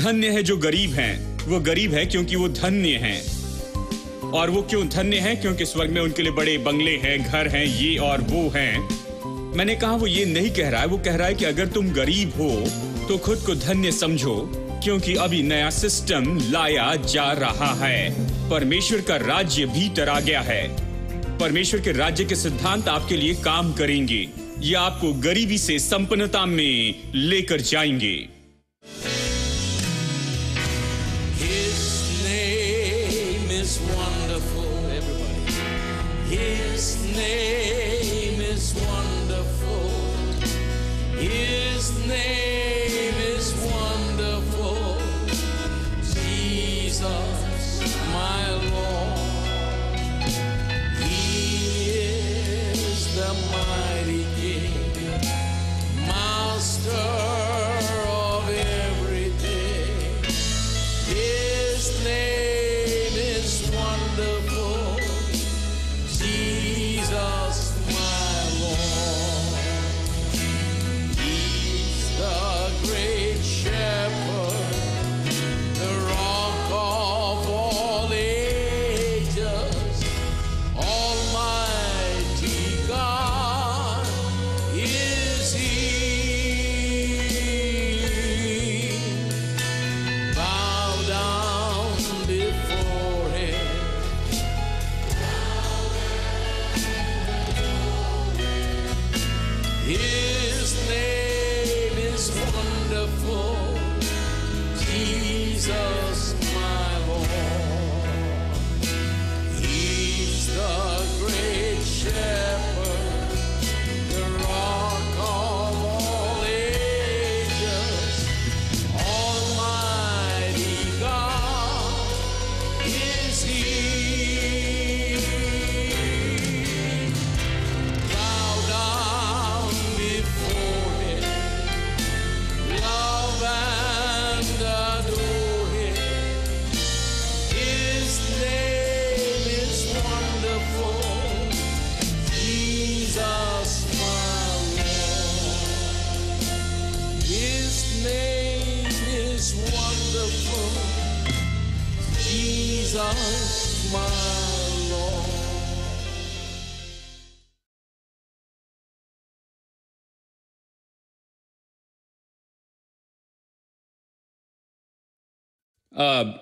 धन्य है जो गरीब हैं। वो गरीब है क्योंकि वो धन्य हैं। और वो क्यों धन्य हैं? क्योंकि स्वर्ग में उनके लिए बड़े बंगले हैं, घर हैं, ये और वो हैं। मैंने कहा वो ये नहीं कह रहा है, वो कह रहा है कि अगर तुम गरीब हो तो खुद को धन्य समझो, क्योंकि अभी नया सिस्टम लाया जा रहा है। परमेश्वर का राज्य भीतर आ गया है। परमेश्वर के राज्य के सिद्धांत आपके लिए काम करेंगे। ये आपको गरीबी से संपन्नता में लेकर जाएंगे।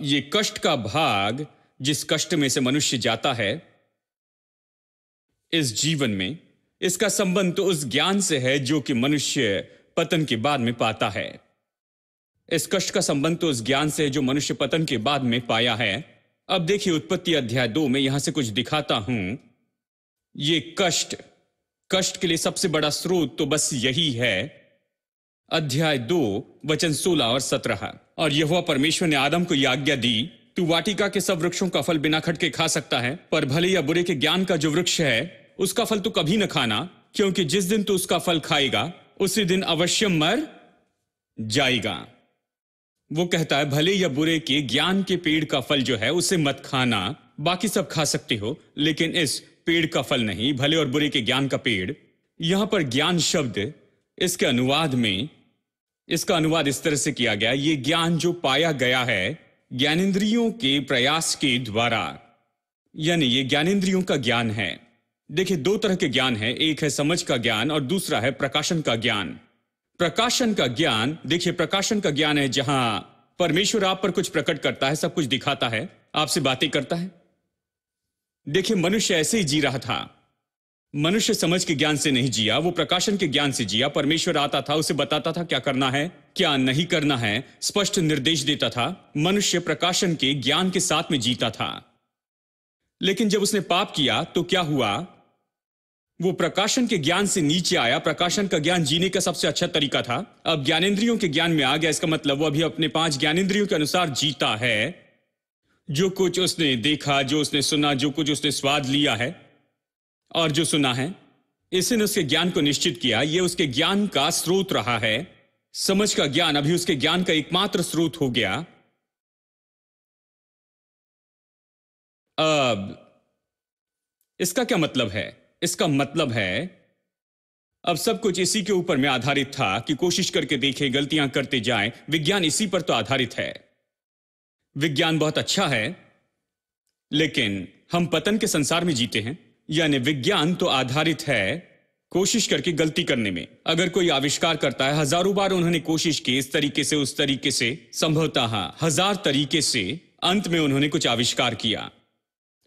ये कष्ट का भाग जिस कष्ट में से मनुष्य जाता है इस जीवन में, इसका संबंध तो उस ज्ञान से है जो कि मनुष्य पतन के बाद में पाता है। इस कष्ट का संबंध तो उस ज्ञान से है जो मनुष्य पतन के बाद में पाया है। अब देखिए उत्पत्ति अध्याय 2 में यहां से कुछ दिखाता हूं। ये कष्ट के लिए सबसे बड़ा स्रोत तो बस यही है। अध्याय 2 वचन 16 और 17। और यहोवा परमेश्वर ने आदम को यह आज्ञा दी, तू वाटिका के सब वृक्षों का फल बिना खटके खा सकता है, पर भले या बुरे के ज्ञान का जो वृक्ष है उसका फल तू कभी न खाना, क्योंकि जिस दिन तू उसका फल खाएगा उसी दिन अवश्य मर जाएगा। वो कहता है भले या बुरे के ज्ञान के पेड़ का फल जो है उसे मत खाना, बाकी सब खा सकते हो, लेकिन इस पेड़ का फल नहीं, भले और बुरे के ज्ञान का पेड़। यहां पर ज्ञान शब्द इसके अनुवाद में, इसका अनुवाद इस तरह से किया गया, ये ज्ञान जो पाया गया है ज्ञानेंद्रियों के प्रयास के द्वारा, यानी ये ज्ञानेंद्रियों का ज्ञान है। देखिए दो तरह के ज्ञान है, एक है समझ का ज्ञान और दूसरा है प्रकाशन का ज्ञान। प्रकाशन का ज्ञान, देखिए प्रकाशन का ज्ञान है जहां परमेश्वर आप पर कुछ प्रकट करता है, सब कुछ दिखाता है, आपसे बातें करता है। देखिए मनुष्य ऐसे ही जी रहा था, मनुष्य समझ के ज्ञान से नहीं जिया, वो प्रकाशन के ज्ञान से जिया। परमेश्वर आता था, उसे बताता था क्या करना है क्या नहीं करना है, स्पष्ट निर्देश देता था। मनुष्य प्रकाशन के ज्ञान के साथ में जीता था। लेकिन जब उसने पाप किया तो क्या हुआ, वो प्रकाशन के ज्ञान से नीचे आया। प्रकाशन का ज्ञान जीने का सबसे अच्छा तरीका था, अब ज्ञानेंद्रियों के ज्ञान में आ गया। इसका मतलब वो अभी अपने 5 ज्ञानेंद्रियों के अनुसार जीता है। जो कुछ उसने देखा, जो उसने सुना, जो कुछ उसने स्वाद लिया है और जो सुना है, इसने उसके ज्ञान को निश्चित किया। यह उसके ज्ञान का स्रोत रहा है। समझ का ज्ञान अभी उसके ज्ञान का एकमात्र स्रोत हो गया। अब इसका क्या मतलब है? इसका मतलब है अब सब कुछ इसी के ऊपर में आधारित था कि कोशिश करके देखें, गलतियां करते जाएं। विज्ञान इसी पर तो आधारित है। विज्ञान बहुत अच्छा है, लेकिन हम पतन के संसार में जीते हैं। यानी विज्ञान तो आधारित है कोशिश करके गलती करने में। अगर कोई आविष्कार करता है, हजारों बार उन्होंने कोशिश की, इस तरीके से उस तरीके से, संभवतः हजार तरीके से, अंत में उन्होंने कुछ आविष्कार किया।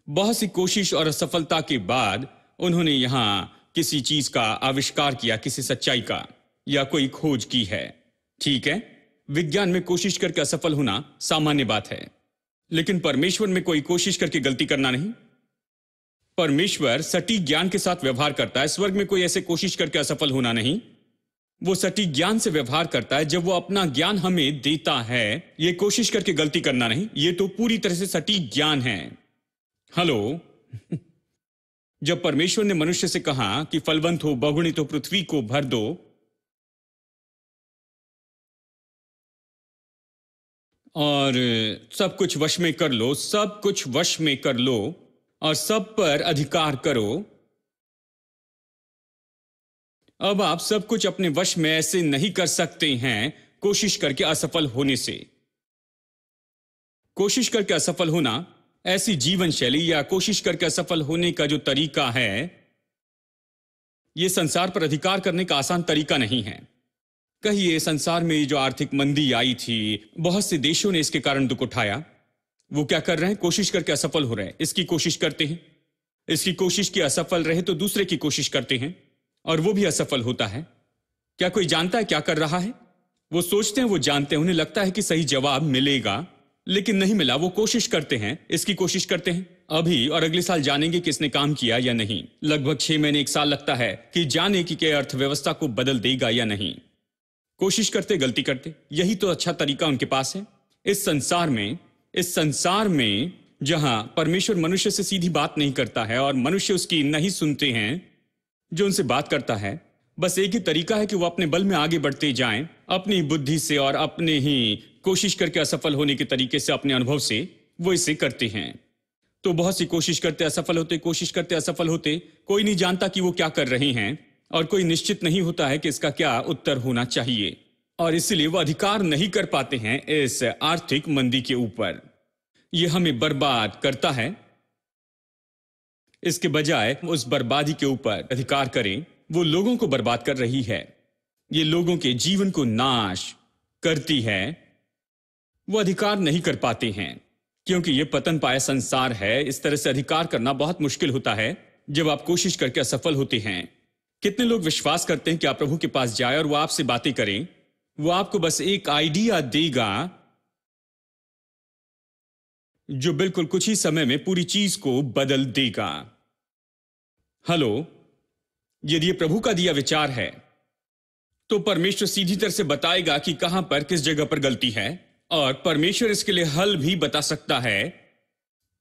बहुत सी कोशिश और असफलता के बाद उन्होंने यहां किसी चीज का आविष्कार किया, किसी सच्चाई का या कोई खोज की है। ठीक है, विज्ञान में कोशिश करके असफल होना सामान्य बात है, लेकिन परमेश्वर में कोई कोशिश करके गलती करना नहीं। परमेश्वर सटीक ज्ञान के साथ व्यवहार करता है। स्वर्ग में कोई ऐसे कोशिश करके असफल होना नहीं। वो सटीक ज्ञान से व्यवहार करता है। जब वो अपना ज्ञान हमें देता है, ये कोशिश करके गलती करना नहीं, ये तो पूरी तरह से सटीक ज्ञान है। हेलो जब परमेश्वर ने मनुष्य से कहा कि फलवंत हो, बहुगुणित हो, पृथ्वी को भर दो, और सब कुछ वश में कर लो, सब कुछ वश में कर लो और सब पर अधिकार करो। अब आप सब कुछ अपने वश में ऐसे नहीं कर सकते हैं कोशिश करके असफल होने से। कोशिश करके असफल होना, ऐसी जीवन शैली या कोशिश करके असफल होने का जो तरीका है, यह संसार पर अधिकार करने का आसान तरीका नहीं है। कहिए संसार में जो आर्थिक मंदी आई थी, बहुत से देशों ने इसके कारण दुख उठाया। वो क्या कर रहे हैं? कोशिश करके असफल हो रहे हैं। इसकी कोशिश करते हैं, इसकी कोशिश की असफल रहे तो दूसरे की कोशिश करते हैं और वो भी असफल होता है। क्या कोई जानता है क्या कर रहा है? वो सोचते हैं, वो जानते हैं, उन्हें लगता है कि सही जवाब मिलेगा, लेकिन नहीं मिला। वो कोशिश करते हैं, इसकी कोशिश करते हैं। अभी और अगले साल जानेंगे कि इसने काम किया या नहीं। लगभग 6 महीने 1 साल लगता है कि जाने कि क्या अर्थव्यवस्था को बदल देगा या नहीं। कोशिश करते, गलती करते, यही तो अच्छा तरीका उनके पास है। इस संसार में जहां परमेश्वर मनुष्य से सीधी बात नहीं करता है और मनुष्य उसकी नहीं सुनते हैं, जो उनसे बात करता है, बस एक ही तरीका है कि वो अपने बल में आगे बढ़ते जाएं, अपनी बुद्धि से और अपने ही कोशिश करके असफल होने के तरीके से, अपने अनुभव से वो इसे करते हैं। तो बहुत सी कोशिश करते असफल होते, कोशिश करते असफल होते। कोई नहीं जानता कि वो क्या कर रहे हैं और कोई निश्चित नहीं होता है कि इसका क्या उत्तर होना चाहिए, और इसलिए वो अधिकार नहीं कर पाते हैं इस आर्थिक मंदी के ऊपर। ये हमें बर्बाद करता है। इसके बजाय उस बर्बादी के ऊपर अधिकार करें। वो लोगों को बर्बाद कर रही है, ये लोगों के जीवन को नाश करती है। वो अधिकार नहीं कर पाते हैं क्योंकि ये पतन पाया संसार है। इस तरह से अधिकार करना बहुत मुश्किल होता है जब आप कोशिश करके असफल होते हैं। कितने लोग विश्वास करते हैं कि आप प्रभु के पास जाए और वो आपसे बातें करें, वो आपको बस एक आइडिया देगा जो बिल्कुल कुछ ही समय में पूरी चीज को बदल देगा। हेलो, यदि ये प्रभु का दिया विचार है तो परमेश्वर सीधी तरह से बताएगा कि कहां पर, किस जगह पर गलती है, और परमेश्वर इसके लिए हल भी बता सकता है।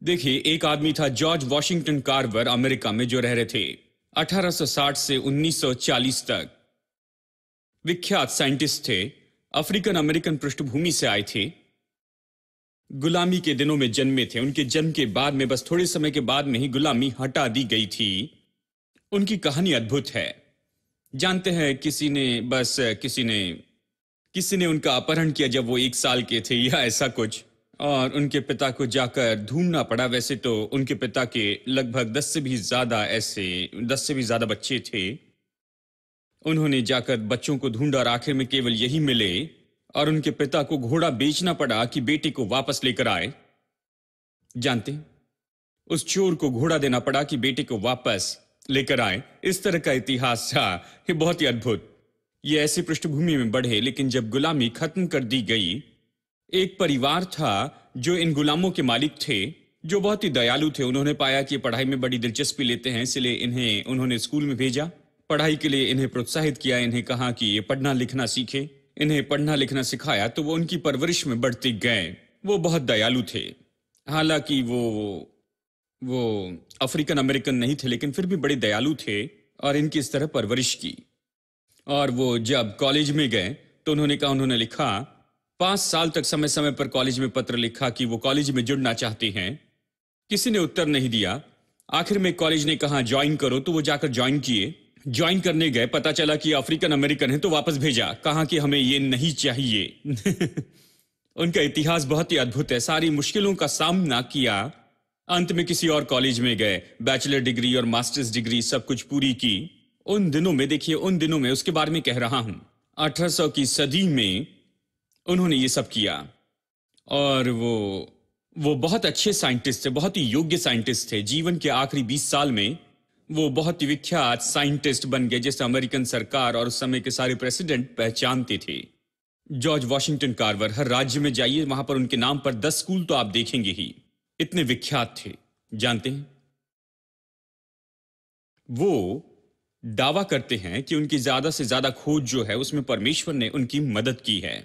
देखिए, एक आदमी था जॉर्ज वॉशिंगटन कार्वर, अमेरिका में जो रह रहे थे 1860 से 1940 तक। विख्यात साइंटिस्ट थे, अफ्रीकन अमेरिकन पृष्ठभूमि से आए थे, गुलामी के दिनों में जन्मे थे। उनके जन्म के बाद में, बस थोड़े समय के बाद में ही गुलामी हटा दी गई थी। उनकी कहानी अद्भुत है। जानते हैं, किसी ने उनका अपहरण किया जब वो 1 साल के थे या ऐसा कुछ, और उनके पिता को जाकर ढूंढना पड़ा। वैसे तो उनके पिता के लगभग 10 से भी ज्यादा बच्चे थे। उन्होंने जाकर बच्चों को ढूंढा और आखिर में केवल यही मिले, और उनके पिता को घोड़ा बेचना पड़ा कि बेटे को वापस लेकर आए। जानते, उस चोर को घोड़ा देना पड़ा कि बेटे को वापस लेकर आए। इस तरह का इतिहास था, ये बहुत ही अद्भुत। ये ऐसी पृष्ठभूमि में बढ़े, लेकिन जब गुलामी खत्म कर दी गई, एक परिवार था जो इन गुलामों के मालिक थे, जो बहुत ही दयालु थे। उन्होंने पाया कि पढ़ाई में बड़ी दिलचस्पी लेते हैं, इसलिए उन्होंने स्कूल में भेजा। पढ़ाई के लिए इन्हें प्रोत्साहित किया, इन्हें कहा कि ये पढ़ना लिखना सीखे। इन्हें पढ़ना लिखना सिखाया तो वो उनकी परवरिश में बढ़ते गए। वो बहुत दयालु थे। हालांकि वो अफ्रीकन अमेरिकन नहीं थे, लेकिन फिर भी बड़े दयालु थे और इनकी इस तरह परवरिश की। और वो जब कॉलेज में गए तो उन्होंने लिखा 5 साल तक समय समय पर कॉलेज में पत्र लिखा कि वो कॉलेज में जुड़ना चाहते हैं। किसी ने उत्तर नहीं दिया। आखिर में कॉलेज ने कहा ज्वाइन करो, तो वो जाकर ज्वाइन किए। ज्वाइन करने गए, पता चला कि अफ्रीकन अमेरिकन है, तो वापस भेजा, कहा कि हमें ये नहीं चाहिए। उनका इतिहास बहुत ही अद्भुत है। सारी मुश्किलों का सामना किया, अंत में किसी और कॉलेज में गए, बैचलर डिग्री और मास्टर्स डिग्री सब कुछ पूरी की। उन दिनों में, देखिए उन दिनों में, उसके बारे में कह रहा हूं, 1800 की सदी में उन्होंने ये सब किया। और वो बहुत अच्छे साइंटिस्ट थे, बहुत ही योग्य साइंटिस्ट थे। जीवन के आखिरी 20 साल में वो बहुत ही विख्यात साइंटिस्ट बन गए, जिसे अमेरिकन सरकार और उस समय के सारे प्रेसिडेंट पहचानते थे। जॉर्ज वॉशिंगटन कार्वर, हर राज्य में जाइए, वहां पर उनके नाम पर 10 स्कूल तो आप देखेंगे ही, इतने विख्यात थे। जानते हैं, वो दावा करते हैं कि उनकी ज्यादा से ज्यादा खोज जो है उसमें परमेश्वर ने उनकी मदद की है।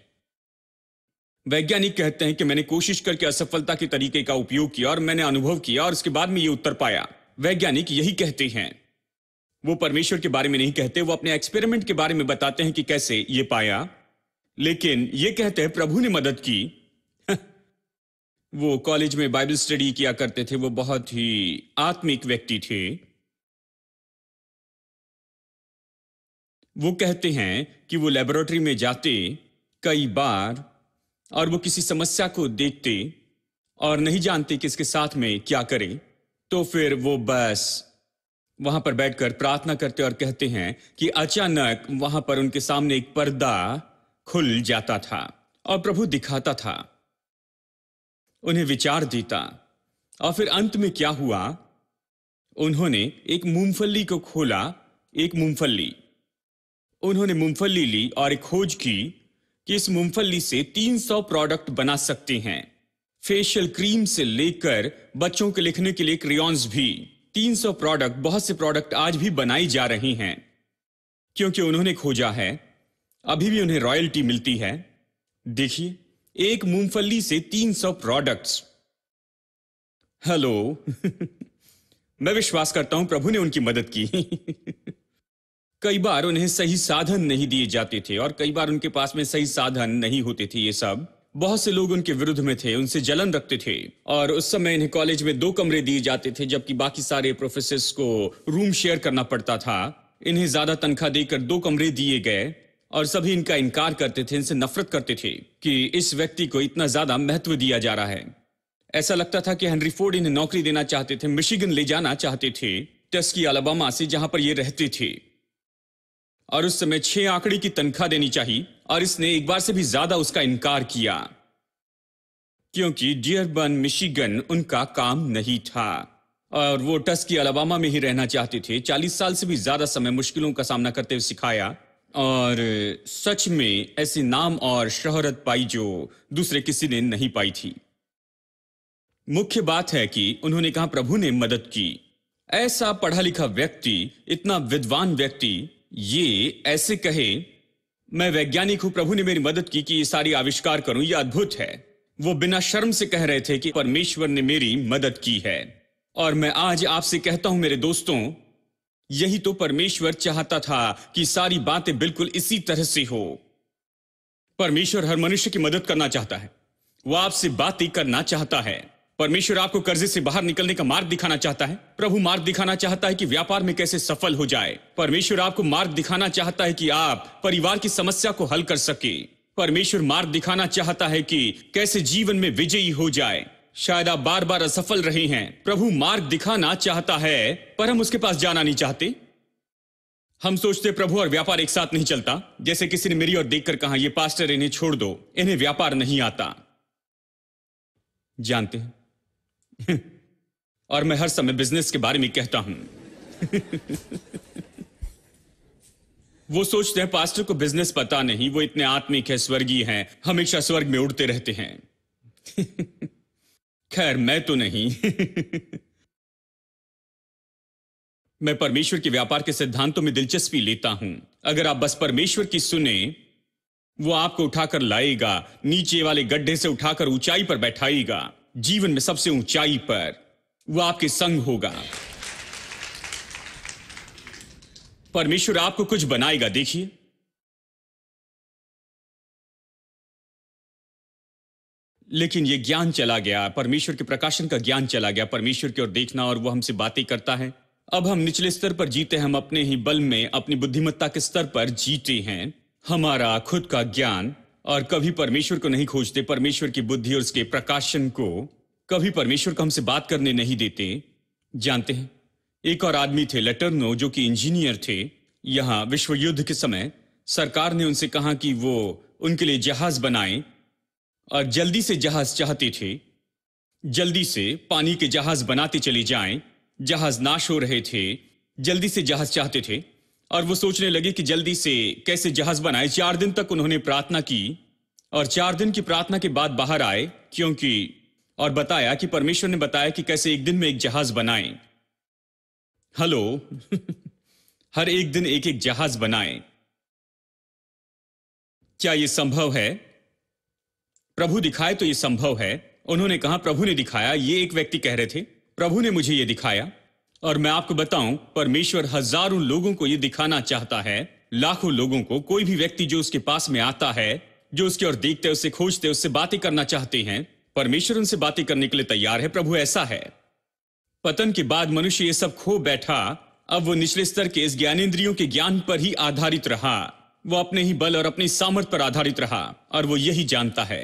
वैज्ञानिक कहते हैं कि मैंने कोशिश करके असफलता के तरीके का उपयोग किया और मैंने अनुभव किया और उसके बाद में ये उत्तर पाया। वैज्ञानिक यही कहते हैं, वो परमेश्वर के बारे में नहीं कहते, वो अपने एक्सपेरिमेंट के बारे में बताते हैं कि कैसे ये पाया, लेकिन ये कहते हैं प्रभु ने मदद की। वो कॉलेज में बाइबल स्टडी किया करते थे, वो बहुत ही आत्मिक व्यक्ति थे। वो कहते हैं कि वो लेबोरेटरी में जाते कई बार और वो किसी समस्या को देखते और नहीं जानते कि इसके साथ में क्या करें, तो फिर वो बस वहां पर बैठकर प्रार्थना करते और कहते हैं कि अचानक वहां पर उनके सामने एक पर्दा खुल जाता था और प्रभु दिखाता था, उन्हें विचार देता। और फिर अंत में क्या हुआ, उन्होंने एक मूंगफली को खोला, एक मूंगफली, उन्होंने मूंगफली ली और एक खोज की कि इस मूंगफली से 300 प्रोडक्ट बना सकते हैं। फेशियल क्रीम से लेकर बच्चों के लिखने के लिए क्रेयॉन्स भी, 300 प्रोडक्ट, बहुत से प्रोडक्ट आज भी बनाई जा रही हैं क्योंकि उन्होंने खोजा है। अभी भी उन्हें रॉयल्टी मिलती है। देखिए, एक मूंगफली से 300 प्रोडक्ट्स। हेलो। मैं विश्वास करता हूं प्रभु ने उनकी मदद की। कई बार उन्हें सही साधन नहीं दिए जाते थे और कई बार उनके पास में सही साधन नहीं होते थे। ये सब, बहुत से लोग उनके विरुद्ध में थे, उनसे जलन रखते थे और उस समय इन्हें कॉलेज में 2 कमरे दिए जाते थे, जबकि बाकी सारे प्रोफेसर्स को रूम शेयर करना पड़ता था। इन्हें ज्यादा तनख्वाह देकर 2 कमरे दिए गए और सभी इनका इनकार करते थे, इनसे नफरत करते थे कि इस व्यक्ति को इतना ज्यादा महत्व दिया जा रहा है। ऐसा लगता था कि हेनरी फोर्ड इन्हें नौकरी देना चाहते थे, मिशिगन ले जाना चाहते थे, टस्की अलाबामा से, जहां पर ये रहते थे, और उस समय 6 आंकड़े की तनख्वाह देनी चाहिए और इसने एक बार से भी ज्यादा उसका इनकार किया क्योंकि डियरबर्न मिशिगन उनका काम नहीं था और वो टस्की अलाबामा में ही रहना चाहते थे। 40 साल से भी ज्यादा समय मुश्किलों का सामना करते हुए सिखाया और सच में ऐसे नाम और शोहरत पाई जो दूसरे किसी ने नहीं पाई थी। मुख्य बात है कि उन्होंने कहा प्रभु ने मदद की। ऐसा पढ़ा लिखा व्यक्ति, इतना विद्वान व्यक्ति, ये ऐसे कहे मैं वैज्ञानिक हूं, प्रभु ने मेरी मदद की कि ये सारी आविष्कार करूं, ये अद्भुत है। वो बिना शर्म से कह रहे थे कि परमेश्वर ने मेरी मदद की है। और मैं आज आपसे कहता हूं मेरे दोस्तों, यही तो परमेश्वर चाहता था कि सारी बातें बिल्कुल इसी तरह से हो। परमेश्वर हर मनुष्य की मदद करना चाहता है, वो आपसे बातें करना चाहता है। परमेश्वर आपको कर्जे से बाहर निकलने का मार्ग दिखाना चाहता है। प्रभु मार्ग दिखाना चाहता है कि व्यापार में कैसे सफल हो जाए। परमेश्वर आपको मार्ग दिखाना चाहता है कि आप परिवार की समस्या को हल कर सके। परमेश्वर मार्ग दिखाना चाहता है कि कैसे जीवन में विजयी हो जाए। शायद आप बार बार असफल रहे हैं, प्रभु मार्ग दिखाना चाहता है, पर हम उसके पास जाना नहीं चाहते। हम सोचते प्रभु और व्यापार एक साथ नहीं चलता। जैसे किसी ने मेरी ओर देखकर कहा, ये पास्टर, इन्हें छोड़ दो, इन्हें व्यापार नहीं आता। जानते हैं, और मैं हर समय बिजनेस के बारे में कहता हूं। वो सोचते हैं पास्टर को बिजनेस पता नहीं, वो इतने आत्मिक है, स्वर्गीय हैं, हमेशा स्वर्ग में उड़ते रहते हैं। खैर, मैं तो नहीं। मैं परमेश्वर के व्यापार के सिद्धांतों में दिलचस्पी लेता हूं। अगर आप बस परमेश्वर की सुने, वो आपको उठाकर लाएगा, नीचे वाले गड्ढे से उठाकर ऊंचाई पर बैठाएगा, जीवन में सबसे ऊंचाई पर। वो आपके संग होगा। परमेश्वर आपको कुछ बनाएगा। देखिए, लेकिन ये ज्ञान चला गया, परमेश्वर के प्रकाशन का ज्ञान चला गया। परमेश्वर की ओर देखना और वो हमसे बातें करता है अब हम निचले स्तर पर जीते, हम अपने ही बल में अपनी बुद्धिमत्ता के स्तर पर जीते हैं, हमारा खुद का ज्ञान, और कभी परमेश्वर को नहीं खोजते, परमेश्वर की बुद्धि और उसके प्रकाशन को, कभी परमेश्वर को हमसे बात करने नहीं देते। जानते हैं, एक और आदमी थे लेटर्नो, जो कि इंजीनियर थे। यहां विश्व युद्ध के समय सरकार ने उनसे कहा कि वो उनके लिए जहाज बनाएं, और जल्दी से जहाज चाहते थे, जल्दी से पानी के जहाज बनाते चले जाएं। जहाज नाश हो रहे थे, जल्दी से जहाज चाहते थे, और वो सोचने लगे कि जल्दी से कैसे जहाज बनाए। 4 दिन तक उन्होंने प्रार्थना की, और 4 दिन की प्रार्थना के बाद बाहर आए, क्योंकि और बताया कि परमेश्वर ने बताया कि कैसे एक दिन में एक जहाज बनाएं। हेलो हर एक दिन एक एक जहाज बनाएं। क्या यह संभव है? प्रभु दिखाए तो यह संभव है। उन्होंने कहा प्रभु ने दिखाया। ये एक व्यक्ति कह रहे थे प्रभु ने मुझे यह दिखाया। और मैं आपको बताऊं, परमेश्वर हजारों लोगों को यह दिखाना चाहता है, लाखों लोगों को। कोई भी व्यक्ति जो उसके पास में आता है, जो उसकी ओर देखते हैं, उससे खोजते हैं, उससे बातें करना चाहते हैं, परमेश्वर उनसे बातें करने के लिए तैयार है। प्रभु ऐसा है। पतन के बाद मनुष्य ये सब खो बैठा। अब वो निचले स्तर के इस ज्ञानेंद्रियों के ज्ञान पर ही आधारित रहा। वो अपने ही बल और अपनी सामर्थ्य पर आधारित रहा, और वो यही जानता है।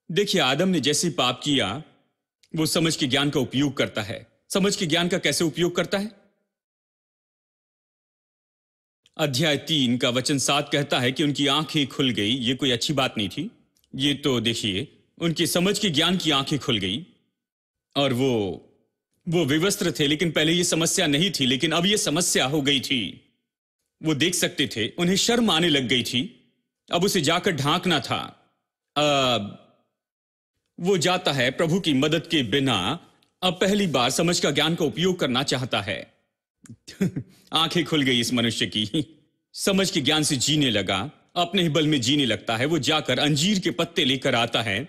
देखिए, आदम ने जैसे पाप किया, वो समझ के ज्ञान का उपयोग करता है। समझ के ज्ञान का कैसे उपयोग करता है? अध्याय 3 का वचन 7 कहता है कि उनकी आंखें खुल गई। ये कोई अच्छी बात नहीं थी। ये तो देखिए, उनकी समझ के ज्ञान की आंखें खुल गई, और वो विवस्त्र थे, लेकिन पहले ये समस्या नहीं थी, लेकिन अब ये समस्या हो गई थी। वो देख सकते थे, उन्हें शर्म आने लग गई थी। अब उसे जाकर ढांकना था। अब वो जाता है प्रभु की मदद के बिना। अब पहली बार समझ का ज्ञान का उपयोग करना चाहता है। आंखें खुल गई इस मनुष्य की। समझ के ज्ञान से जीने लगा, अपने ही बल में जीने लगता है। वो जाकर अंजीर के पत्ते लेकर आता है।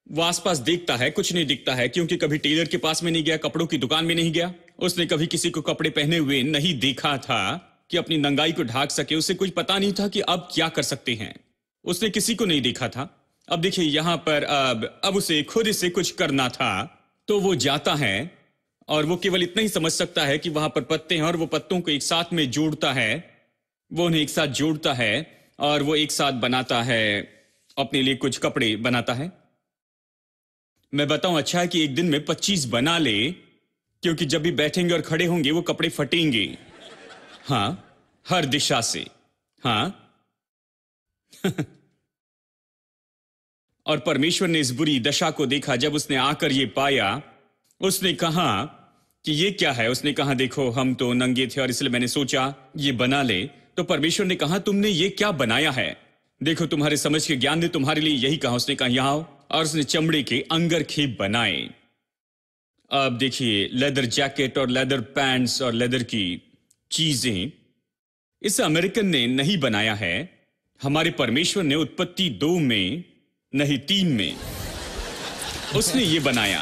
वो आसपास देखता है, कुछ नहीं दिखता है, क्योंकि कभी टेलर के पास में नहीं गया, कपड़ों की दुकान में नहीं गया। उसने कभी किसी को कपड़े पहने हुए नहीं देखा था कि अपनी नंगाई को ढाक सके। उसे कुछ पता नहीं था कि अब क्या कर सकते हैं। उसने किसी को नहीं देखा था। अब देखिए यहां पर अब उसे खुद से कुछ करना था। तो वो जाता है, और वो केवल इतना ही समझ सकता है कि वहां पर पत्ते हैं, और वो पत्तों को एक साथ में जोड़ता है। वो उन्हें एक साथ जोड़ता है, और वो एक साथ बनाता है, अपने लिए कुछ कपड़े बनाता है। मैं बताऊं, अच्छा है कि एक दिन में 25 बना ले, क्योंकि जब भी बैठेंगे और खड़े होंगे वो कपड़े फटेंगे। हाँ, हर दिशा से। हाँ और परमेश्वर ने इस बुरी दशा को देखा। जब उसने आकर ये पाया, उसने कहा कि ये क्या है। उसने कहा देखो, हम तो नंगे थे, और इसलिए मैंने सोचा ये बना ले। तो परमेश्वर ने कहा तुमने ये क्या बनाया है? देखो, तुम्हारे समझ के ज्ञान ने तुम्हारे लिए यही कहा। उसने कहा यहां आओ, और उसने चमड़े के अंगरखेप बनाए। अब देखिए, लेदर जैकेट और लेदर पैंट्स और लेदर की चीजें इस अमेरिकन ने नहीं बनाया है। हमारे परमेश्वर ने उत्पत्ति 2 में नहीं 3 में उसने ये बनाया।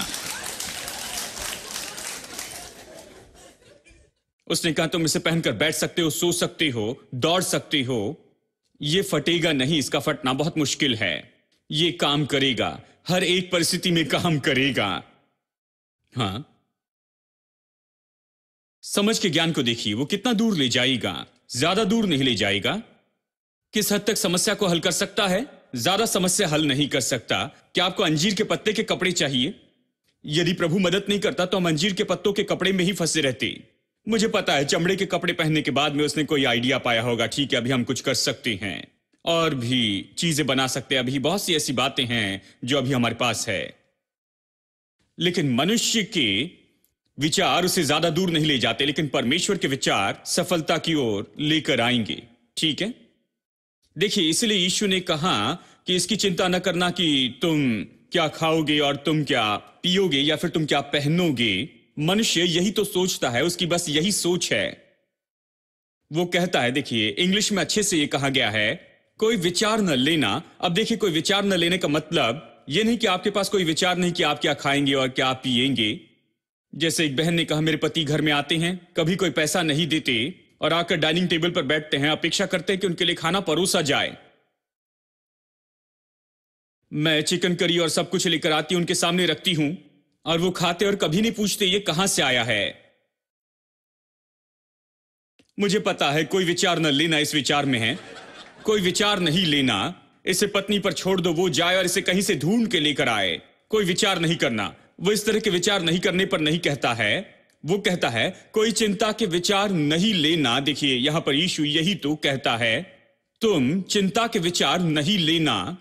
उसने कहा तुम इसे पहनकर बैठ सकते हो, सो सकते हो, दौड़ सकते हो। ये फटेगा नहीं, इसका फटना बहुत मुश्किल है। ये काम करेगा, हर एक परिस्थिति में काम करेगा। हाँ, समझ के ज्ञान को देखिए, वो कितना दूर ले जाएगा। ज्यादा दूर नहीं ले जाएगा। किस हद तक समस्या को हल कर सकता है? ज्यादा समस्या हल नहीं कर सकता। क्या आपको अंजीर के पत्ते के कपड़े चाहिए? यदि प्रभु मदद नहीं करता तो हम अंजीर के पत्तों के कपड़े में ही फंसे रहते। मुझे पता है, चमड़े के कपड़े पहनने के बाद में उसने कोई आइडिया पाया होगा, ठीक है अभी हम कुछ कर सकते हैं, और भी चीजें बना सकते हैं। अभी बहुत सी ऐसी बातें हैं जो अभी हमारे पास है। लेकिन मनुष्य के विचार उसे ज्यादा दूर नहीं ले जाते, लेकिन परमेश्वर के विचार सफलता की ओर लेकर आएंगे। ठीक है, देखिए, इसलिए यीशु ने कहा कि इसकी चिंता न करना कि तुम क्या खाओगे और तुम क्या पियोगे या फिर तुम क्या पहनोगे। मनुष्य यही तो सोचता है, उसकी बस यही सोच है। वो कहता है, देखिए इंग्लिश में अच्छे से ये कहा गया है, कोई विचार न लेना। अब देखिए, कोई विचार न लेने का मतलब ये नहीं कि आपके पास कोई विचार नहीं कि आप क्या खाएंगे और क्या पिएंगे। जैसे एक बहन ने कहा, मेरे पति घर में आते हैं, कभी कोई पैसा नहीं देते, और आकर डाइनिंग टेबल पर बैठते हैं, अपेक्षा करते हैं कि उनके लिए खाना परोसा जाए। मैं चिकन करी और सब कुछ लेकर आती हूं, उनके सामने रखती हूं, और वो खाते और कभी नहीं पूछते ये कहां से आया है। मुझे पता है कोई विचार न लेना इस विचार में है, कोई विचार नहीं लेना। इसे पत्नी पर छोड़ दो, वो जाए और इसे कहीं से ढूंढ के लेकर आए। कोई विचार नहीं करना। वो इस तरह के विचार नहीं करने पर नहीं कहता है, वो कहता है कोई चिंता के विचार नहीं लेना। देखिए यहां पर यीशु यही तो कहता है, तुम चिंता के विचार नहीं लेना,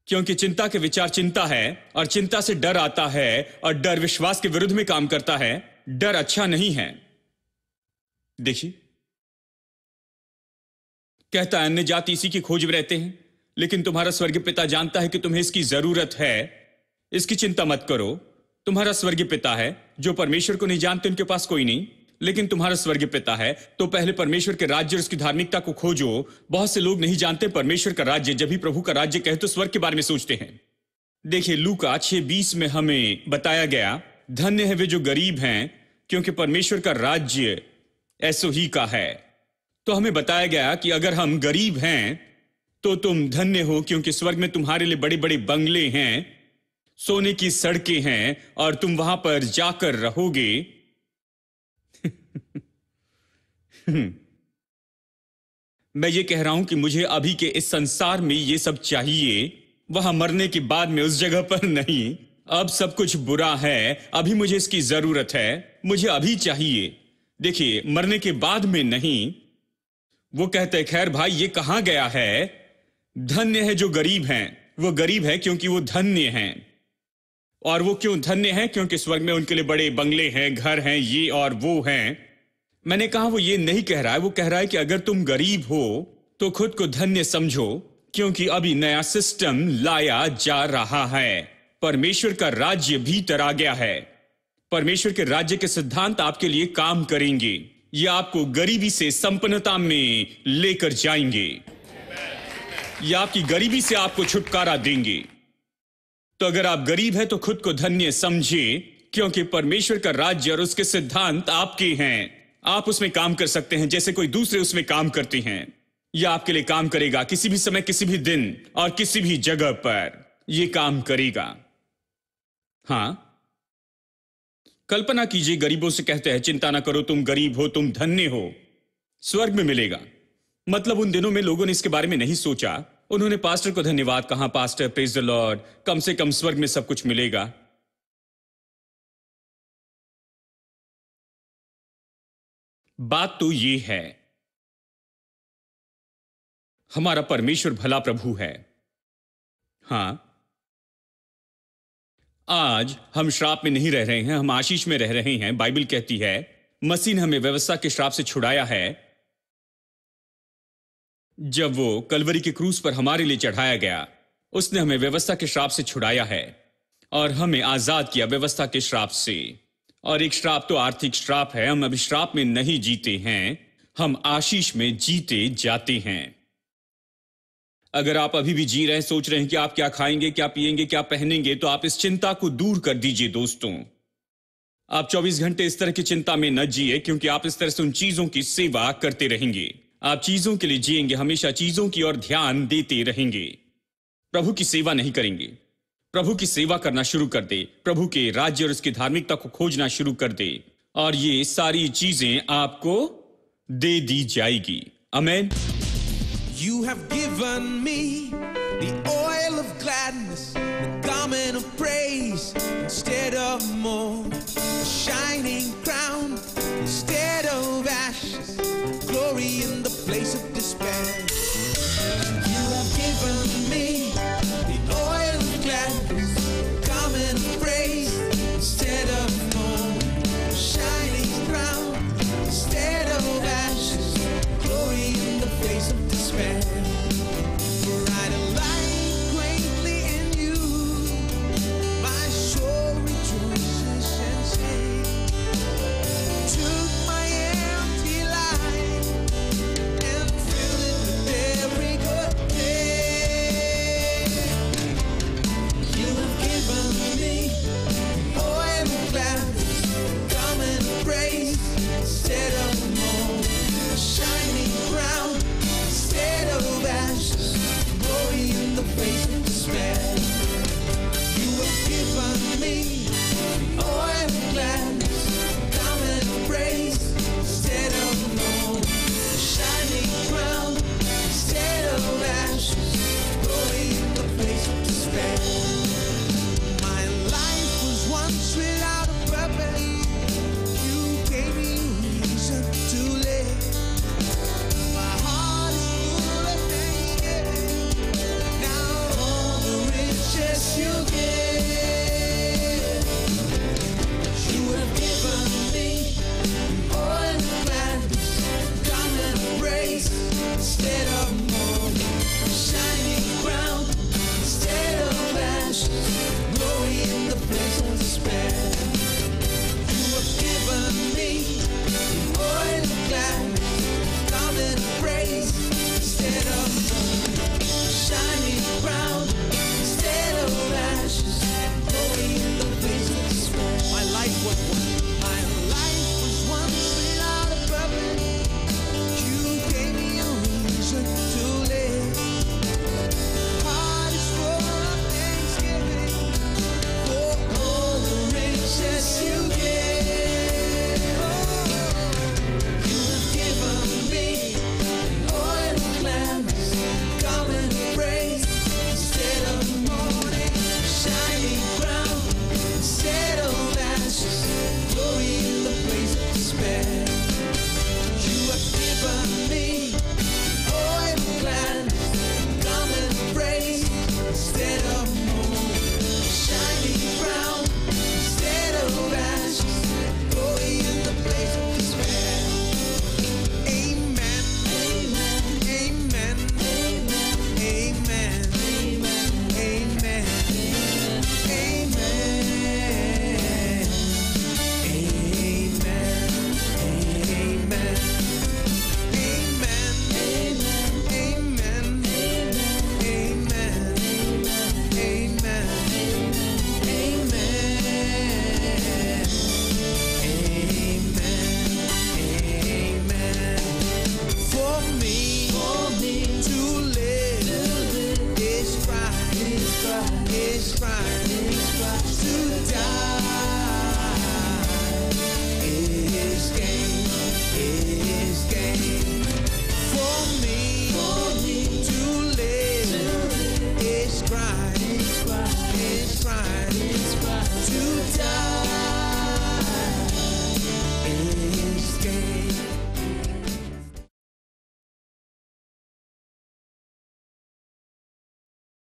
क्योंकि चिंता के विचार चिंता है और चिंता से डर आता है और डर विश्वास के विरुद्ध में काम करता है। डर अच्छा नहीं है। देखिए कहता है अन्य जाति इसी की खोज में रहते हैं, लेकिन तुम्हारा स्वर्गीय पिता जानता है कि तुम्हें इसकी जरूरत है। इसकी चिंता मत करो। तुम्हारा स्वर्गीय पिता है। जो परमेश्वर को नहीं जानते उनके पास कोई नहीं, लेकिन तुम्हारा स्वर्गीय पिता है। तो पहले परमेश्वर के राज्य और उसकी धार्मिकता को खोजो। बहुत से लोग नहीं जानते परमेश्वर का राज्य। जब भी प्रभु का राज्य कहे तो स्वर्ग के बारे में सोचते हैं। देखिए लूका 6:20 में हमें बताया गया, धन्य है वे जो गरीब हैं, क्योंकि परमेश्वर का राज्य ऐसो ही का है। तो हमें बताया गया कि अगर हम गरीब हैं तो तुम धन्य हो, क्योंकि स्वर्ग में तुम्हारे लिए बड़े बड़े बंगले हैं, सोने की सड़कें हैं और तुम वहां पर जाकर रहोगे। मैं ये कह रहा हूं कि मुझे अभी के इस संसार में ये सब चाहिए, वहां मरने के बाद में उस जगह पर नहीं। अब सब कुछ बुरा है, अभी मुझे इसकी जरूरत है, मुझे अभी चाहिए। देखिए मरने के बाद में नहीं। वो कहते हैं खैर भाई ये कहां गया है, धन्य है जो गरीब हैं। वो गरीब है क्योंकि वो धन्य हैं। और वो क्यों धन्य हैं? क्योंकि स्वर्ग में उनके लिए बड़े बंगले हैं, घर हैं, ये और वो हैं। मैंने कहा वो ये नहीं कह रहा है, वो कह रहा है कि अगर तुम गरीब हो तो खुद को धन्य समझो, क्योंकि अभी नया सिस्टम लाया जा रहा है। परमेश्वर का राज्य भीतर आ गया है। परमेश्वर के राज्य के सिद्धांत आपके लिए काम करेंगे। ये आपको गरीबी से संपन्नता में लेकर जाएंगे। ये आपकी गरीबी से आपको छुटकारा देंगे। तो अगर आप गरीब हैं तो खुद को धन्य समझिए, क्योंकि परमेश्वर का राज्य और उसके सिद्धांत आपके हैं। आप उसमें काम कर सकते हैं जैसे कोई दूसरे उसमें काम करते हैं। यह आपके लिए काम करेगा, किसी भी समय, किसी भी दिन और किसी भी जगह पर यह काम करेगा। हां, कल्पना कीजिए गरीबों से कहते हैं चिंता ना करो, तुम गरीब हो, तुम धन्य हो, स्वर्ग में मिलेगा। मतलब उन दिनों में लोगों ने इसके बारे में नहीं सोचा। उन्होंने पास्टर को धन्यवाद कहा, पास्टर प्रेज द लॉर्ड, कम से कम स्वर्ग में सब कुछ मिलेगा। बात तो ये है, हमारा परमेश्वर भला प्रभु है। हां, आज हम श्राप में नहीं रह रहे हैं, हम आशीष में रह रहे हैं। बाइबल कहती है मसीह ने हमें व्यवस्था के श्राप से छुड़ाया है। जब वो कलवरी के क्रूस पर हमारे लिए चढ़ाया गया, उसने हमें व्यवस्था के श्राप से छुड़ाया है और हमें आजाद किया व्यवस्था के श्राप से। और एक श्राप तो आर्थिक श्राप है। हम अभी श्राप में नहीं जीते हैं, हम आशीष में जीते जाते हैं। अगर आप अभी भी जी रहे हैं, सोच रहे हैं कि आप क्या खाएंगे, क्या पिएंगे, क्या पहनेंगे, तो आप इस चिंता को दूर कर दीजिए दोस्तों। आप 24 घंटे इस तरह की चिंता में न जिए, क्योंकि आप इस तरह से उन चीजों की सेवा करते रहेंगे। आप चीजों के लिए जिएंगे, हमेशा चीजों की ओर ध्यान देते रहेंगे, प्रभु की सेवा नहीं करेंगे। प्रभु की सेवा करना शुरू कर दे, प्रभु के राज्य और उसकी धार्मिकता को खोजना शुरू कर दे, और ये सारी चीजें आपको दे दी जाएगी। आमीन। You have given me the oil of gladness, the garment of praise instead of mourning.